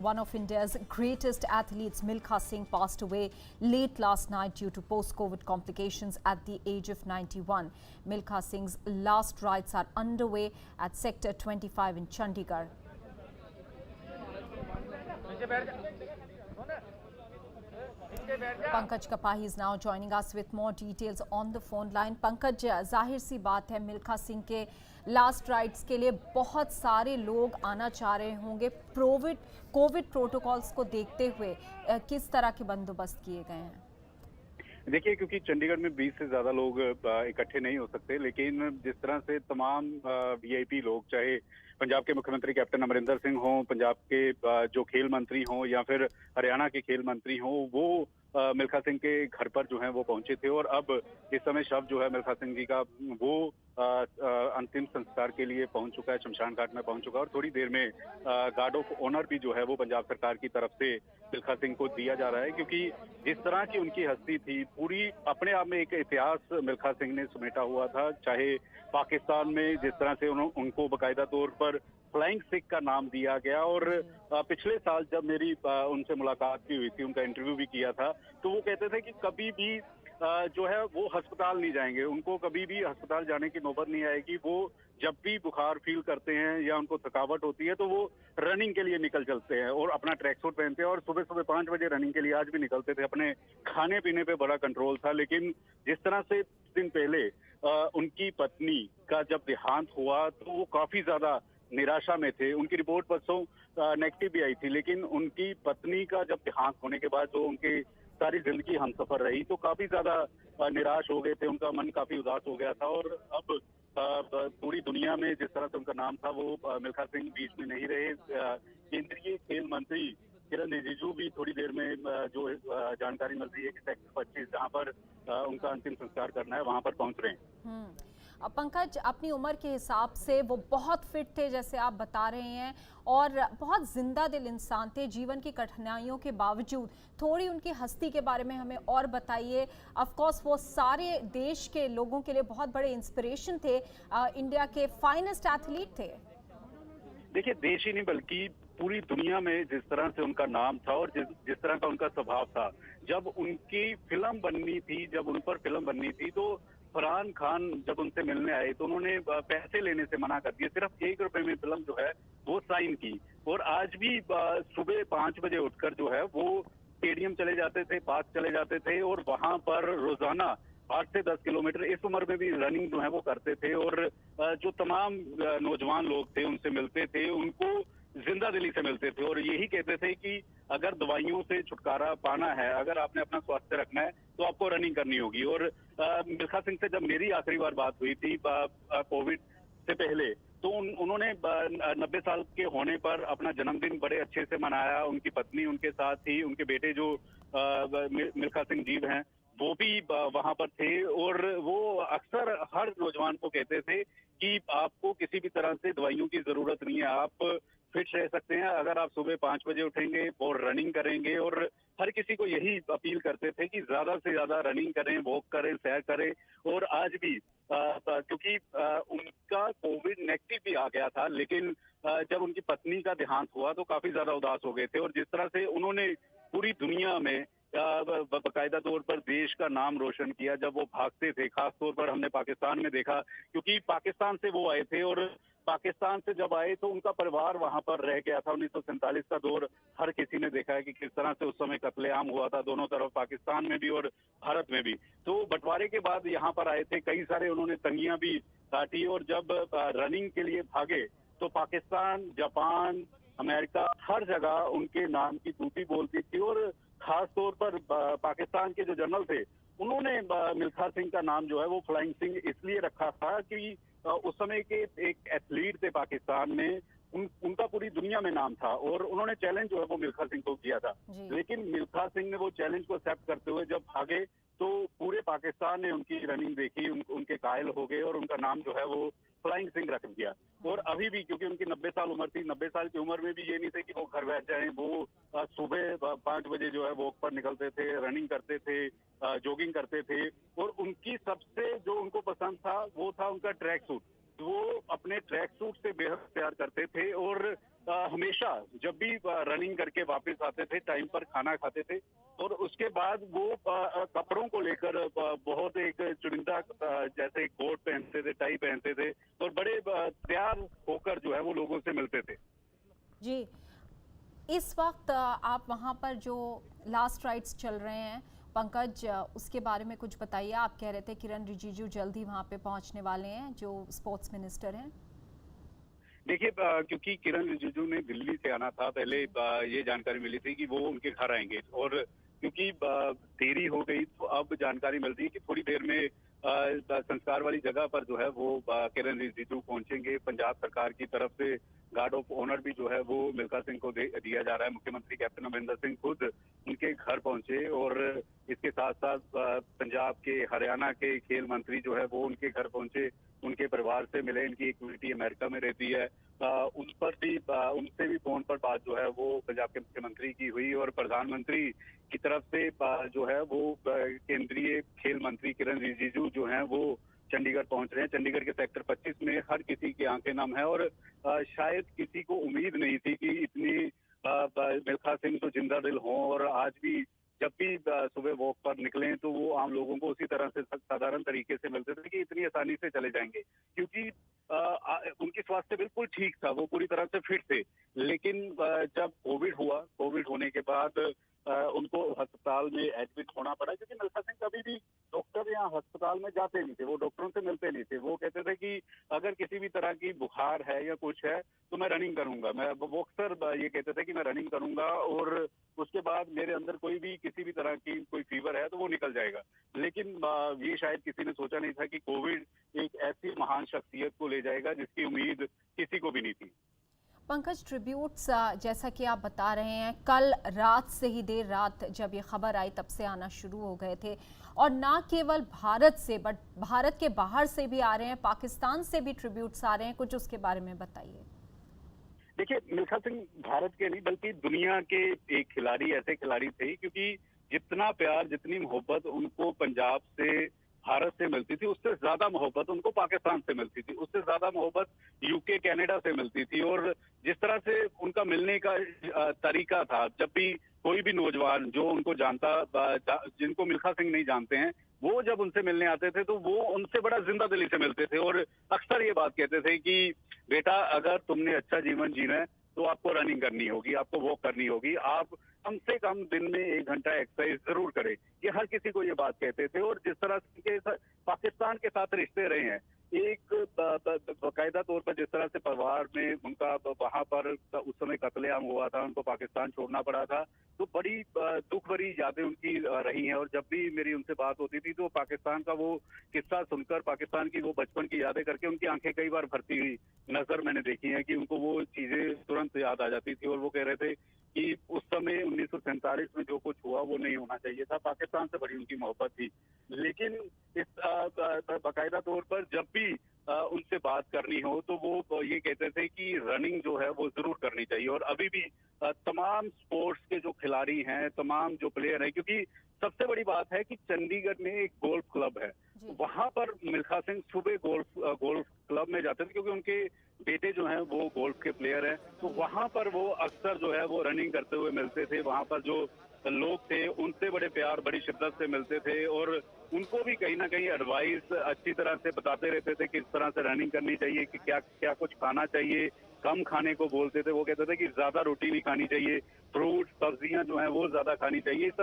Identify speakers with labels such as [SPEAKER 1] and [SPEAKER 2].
[SPEAKER 1] One of India's greatest athletes, Milkha Singh, passed away late last night due to post-COVID complications at the age of 91. Milkha Singh's last rites are underway at Sector 25 in Chandigarh. Pankaj Kapahi is now joining us with more details on the phone line. Pankaj, जाहिर सी बात है मिल्खा सिंह के last rites के लिए बहुत सारे लोग आना चाह रहे होंगे। कोविड प्रोटोकॉल्स को देखते हुए किस तरह के बंदोबस्त किए गए हैं?
[SPEAKER 2] देखिए, क्योंकि चंडीगढ़ में 20 से ज्यादा लोग इकट्ठे नहीं हो सकते, लेकिन जिस तरह से तमाम वीआईपी लोग, चाहे पंजाब के मुख्यमंत्री कैप्टन अमरिंदर सिंह हों, पंजाब के जो खेल मंत्री हों या फिर हरियाणा के खेल मंत्री हों, वो मिल्खा सिंह के घर पर जो है वो पहुंचे थे। और अब इस समय शव जो है मिल्खा सिंह जी का वो अंतिम संस्कार के लिए पहुंच चुका है, शमशान घाट में पहुंच चुका है। और थोड़ी देर में गार्ड ऑफ ऑनर भी जो है वो पंजाब सरकार की तरफ से मिल्खा सिंह को दिया जा रहा है, क्योंकि जिस तरह की उनकी हस्ती थी, पूरी अपने आप में एक इतिहास मिल्खा सिंह ने समेटा हुआ था। चाहे पाकिस्तान में जिस तरह से उनको बाकायदा तौर पर फ्लाइंग सिख का नाम दिया गया, और पिछले साल जब मेरी उनसे मुलाकात भी हुई थी, उनका इंटरव्यू भी किया था, तो वो कहते थे कि कभी भी जो है वो अस्पताल नहीं जाएंगे, उनको कभी भी अस्पताल जाने की नौबत नहीं आएगी। वो जब भी बुखार फील करते हैं या उनको थकावट होती है तो वो रनिंग के लिए निकल चलते हैं और अपना ट्रैक सूट पहनते हैं, और सुबह सुबह 5 बजे रनिंग के लिए आज भी निकलते थे। अपने खाने पीने पे बड़ा कंट्रोल था, लेकिन जिस तरह से दिन पहले उनकी पत्नी का जब देहांत हुआ तो वो काफी ज्यादा निराशा में थे। उनकी रिपोर्ट परसों नेगेटिव भी आई थी, लेकिन उनकी पत्नी का जब देहांत होने के बाद जो उनकी सारी जिंदगी हमसफर रही, तो काफी ज्यादा निराश हो गए थे, उनका मन काफी उदास हो गया था। और अब पूरी दुनिया में जिस तरह से उनका नाम था, वो मिल्खा सिंह बीच में नहीं रहे। केंद्रीय खेल मंत्री किरण रिजिजू भी थोड़ी देर में जो जानकारी मिल रही है कि सेक्टर 25 जहां पर उनका अंतिम संस्कार करना है, वहां पर पहुंच रहे हैं।
[SPEAKER 1] पंकज, अपनी उम्र के हिसाब से वो बहुत फिट थे, जैसे आप बता रहे हैं, और बहुत जिंदा दिल इंसान थे। जीवन की कठिनाइयों के बावजूद थोड़ी उनकी हस्ती के बारे में हमें और बताइए। ऑफ कोर्स वो सारे देश के लोगों के लिए बहुत बड़े इंस्पिरेशन थे, इंडिया के फाइनेस्ट एथलीट थे।
[SPEAKER 2] देखिए, देश ही नहीं बल्कि पूरी दुनिया में जिस तरह से उनका नाम था और जिस तरह का उनका स्वभाव था, जब उनकी फिल्म बननी थी, जब उन पर फिल्म बननी थी, तो फरहान खान जब उनसे मिलने आए तो उन्होंने पैसे लेने से मना कर दिया। सिर्फ 1 रुपए में फिल्म जो है वो साइन की। और आज भी सुबह 5 बजे उठकर जो है वो स्टेडियम चले जाते थे, पार्क चले जाते थे, और वहां पर रोजाना 8 से 10 किलोमीटर इस उम्र में भी रनिंग जो है वो करते थे। और जो तमाम नौजवान लोग थे उनसे मिलते थे, उनको जिंदा दिली से मिलते थे, और यही कहते थे कि अगर दवाइयों से छुटकारा पाना है, अगर आपने अपना स्वास्थ्य रखना है, तो आपको रनिंग करनी होगी। और मिल्खा सिंह से जब मेरी आखिरी बार बात हुई थी कोविड से पहले, तो उन्होंने 90 साल के होने पर अपना जन्मदिन बड़े अच्छे से मनाया। उनकी पत्नी उनके साथ थी, उनके बेटे जो मिल्खा सिंह जीव हैं वो भी वहां पर थे। और वो अक्सर हर नौजवान को कहते थे कि आपको किसी भी तरह से दवाइयों की जरूरत नहीं है, आप फिट रह सकते हैं अगर आप सुबह 5 बजे उठेंगे और रनिंग करेंगे। और हर किसी को यही अपील करते थे कि ज्यादा से ज्यादा रनिंग करें, वॉक करें, सैर करें। और आज भी क्योंकि उनका कोविड नेगेटिव भी आ गया था, लेकिन जब उनकी पत्नी का देहांत हुआ तो काफी ज्यादा उदास हो गए थे। और जिस तरह से उन्होंने पूरी दुनिया में बाकायदा तौर पर देश का नाम रोशन किया जब वो भागते थे, खासतौर पर हमने पाकिस्तान में देखा, क्योंकि पाकिस्तान से वो आए थे, और पाकिस्तान से जब आए तो उनका परिवार वहां पर रह गया था। 1947 का दौर हर किसी ने देखा है कि किस तरह से उस समय कत्लेआम हुआ था, दोनों तरफ, पाकिस्तान में भी और भारत में भी। तो बंटवारे के बाद यहाँ पर आए थे, कई सारे उन्होंने तंगियां भी काटी, और जब रनिंग के लिए भागे तो पाकिस्तान, जापान, अमेरिका, हर जगह उनके नाम की तूती बोलती थी। और खास तौर पर पाकिस्तान के जो जनरल थे, उन्होंने मिल्खा सिंह का नाम जो है वो फ्लाइंग सिंह इसलिए रखा था कि उस समय के एक एथलीट थे पाकिस्तान में, उनका पूरी दुनिया में नाम था, और उन्होंने चैलेंज जो है वो मिल्खा सिंह को किया था। लेकिन मिल्खा सिंह ने वो चैलेंज को एक्सेप्ट करते हुए जब भागे तो पूरे पाकिस्तान ने उनकी रनिंग देखी, उनके कायल हो गए, और उनका नाम जो है वो फ्लाइंग सिंह रख दिया। और अभी भी, क्योंकि उनकी 90 साल उम्र थी, 90 साल की उम्र में भी ये नहीं थे कि वो घर बैठ जाएं, वो सुबह 5 बजे जो है वॉक पर निकलते थे, रनिंग करते थे, जॉगिंग करते थे। और उनकी सबसे जो उनको पसंद था वो था उनका ट्रैक सूट। वो अपने ट्रैक सूट से बेहद प्यार करते थे और हमेशा जब भी रनिंग करके वापस आते थे टाइम पर खाना खाते थे और उसके बाद वो कपड़ों को लेकर बहुत एक चुनिंदा जैसे कोट पहनते थे, टाई पहनते थे और बड़े तैयार होकर जो है वो लोगों से मिलते थे।
[SPEAKER 1] जी, इस वक्त आप वहाँ पर जो लास्ट राइड्स चल रहे हैं पंकज, उसके बारे में कुछ बताइए। आप कह रहे थे किरण रिजिजू जल्द ही वहाँ पे पहुँचने वाले हैं, जो स्पोर्ट्स मिनिस्टर हैं।
[SPEAKER 2] देखिए क्योंकि किरण रिजिजू ने दिल्ली से आना था पहले, ये जानकारी मिली थी कि वो उनके घर आएंगे और क्योंकि देरी हो गई तो अब जानकारी मिल रही है कि थोड़ी देर में संस्कार वाली जगह पर जो है वो किरण रिजिजू पहुंचेंगे। पंजाब सरकार की तरफ से गार्ड ऑफ ऑनर भी जो है वो मिल्खा सिंह को दिया जा रहा है। मुख्यमंत्री कैप्टन अमरिंदर सिंह खुद उनके घर पहुंचे और इसके साथ साथ पंजाब के, हरियाणा के खेल मंत्री जो है वो उनके घर पहुंचे, उनके परिवार से मिले। इनकी एक बेटी अमेरिका में रहती है, उन पर भी उनसे भी फोन पर बात जो है वो पंजाब के मुख्यमंत्री की हुई और प्रधानमंत्री की तरफ से जो है वो केंद्रीय खेल मंत्री किरण रिजिजू जो है वो चंडीगढ़ पहुंच रहे हैं। चंडीगढ़ के सेक्टर 25 में हर किसी की आंखें नम है और शायद किसी को उम्मीद नहीं थी कि इतनी मिल्खा सिंह तो जिंदा दिल हों और आज भी जब भी सुबह वॉक पर निकले तो वो आम लोगों को उसी तरह से साधारण तरीके से मिलते थे कि इतनी आसानी से चले जाएंगे, क्योंकि उनकी स्वास्थ्य बिल्कुल ठीक था, वो पूरी तरह से फिट थे। लेकिन जब कोविड हुआ, कोविड होने के बाद उनको अस्पताल में एडमिट होना पड़ा, क्योंकि मिल्खा सिंह कभी भी डॉक्टर या अस्पताल में जाते नहीं थे, वो डॉक्टरों से मिलते नहीं थे। वो कहते थे कि अगर किसी भी तरह की बुखार है या कुछ है तो मैं रनिंग करूंगा। वो अक्सर ये कहते थे कि मैं रनिंग करूंगा और उसके बाद मेरे अंदर कोई भी किसी भी तरह की कोई फीवर है तो वो निकल जाएगा। लेकिन ये शायद किसी ने सोचा नहीं था कि कोविड एक ऐसी महान शख्सियत को ले जाएगा जिसकी उम्मीद किसी को भी नहीं थी।
[SPEAKER 1] पंकज, ट्रिब्यूट्स जैसा कि आप बता रहे हैं, कल रात से ही, देर रात जब ये खबर आई तब से आना शुरू हो गए थे और ना केवल भारत से बट भारत के बाहर से भी आ रहे हैं, पाकिस्तान से भी ट्रिब्यूट्स आ रहे हैं। कुछ उसके बारे में बताइए।
[SPEAKER 2] देखिए, मिल्खा सिंह भारत के नहीं बल्कि दुनिया के एक खिलाड़ी, ऐसे खिलाड़ी थे, क्योंकि जितना प्यार, जितनी मोहब्बत उनको पंजाब से, भारत से मिलती थी, उससे ज्यादा मोहब्बत उनको पाकिस्तान से मिलती थी, उससे ज्यादा मोहब्बत यूके, कनाडा से मिलती थी। और जिस तरह से उनका मिलने का तरीका था, जब भी कोई भी नौजवान जो उनको जानता, जिनको मिल्खा सिंह नहीं जानते हैं, वो जब उनसे मिलने आते थे तो वो उनसे बड़ा जिंदा दिली से मिलते थे और अक्सर ये बात कहते थे कि बेटा, अगर तुमने अच्छा जीवन जीना है तो आपको रनिंग करनी होगी, आपको वॉक करनी होगी, आप कम से कम दिन में 1 घंटा एक्सरसाइज जरूर करें। ये हर किसी को ये बात कहते थे। और जिस तरह के पाकिस्तान के साथ रिश्ते रहे हैं, एक बाकायदा तौर पर जिस तरह से परिवार में उनका वहां पर उस समय कत्लेआम हुआ था, उनको पाकिस्तान छोड़ना पड़ा था, तो बड़ी दुख भरी यादें उनकी रही हैं। और जब भी मेरी उनसे बात होती थी तो पाकिस्तान का वो किस्सा सुनकर, पाकिस्तान की वो बचपन की यादें करके उनकी आंखें कई बार भरती हुई नजर मैंने देखी है कि उनको वो चीजें तुरंत याद आ जाती थी। और वो कह रहे थे कि उस समय 1947 में जो कुछ हुआ वो नहीं होना चाहिए था, पाकिस्तान से बड़ी उनकी मोहब्बत थी। लेकिन इस बाकायदा तौर पर जब भी उनसे बात करनी हो तो वो ये कहते थे कि रनिंग जो है वो जरूर करनी चाहिए। और अभी भी तमाम स्पोर्ट्स के जो खिलाड़ी हैं, तमाम जो प्लेयर हैं, क्योंकि सबसे बड़ी बात है कि चंडीगढ़ में एक गोल्फ क्लब है, वहां पर मिल्खा सिंह सुबह गोल्फ क्लब में जाते थे, क्योंकि उनके बेटे जो हैं वो गोल्फ के प्लेयर हैं। तो वहां पर वो अक्सर जो है वो रनिंग करते हुए मिलते थे। वहां पर जो लोग थे उनसे बड़े प्यार, बड़ी शिद्दत से मिलते थे और उनको भी कहीं ना कहीं एडवाइस अच्छी तरह से बताते रहते थे किस तरह से रनिंग करनी चाहिए, कि क्या क्या कुछ खाना चाहिए, कम खाने को बोलते थे। वो कहते थे कि ज्यादा रोटी नहीं खानी चाहिए, फ्रूट, सब्जियां जो है वो ज्यादा खानी चाहिए।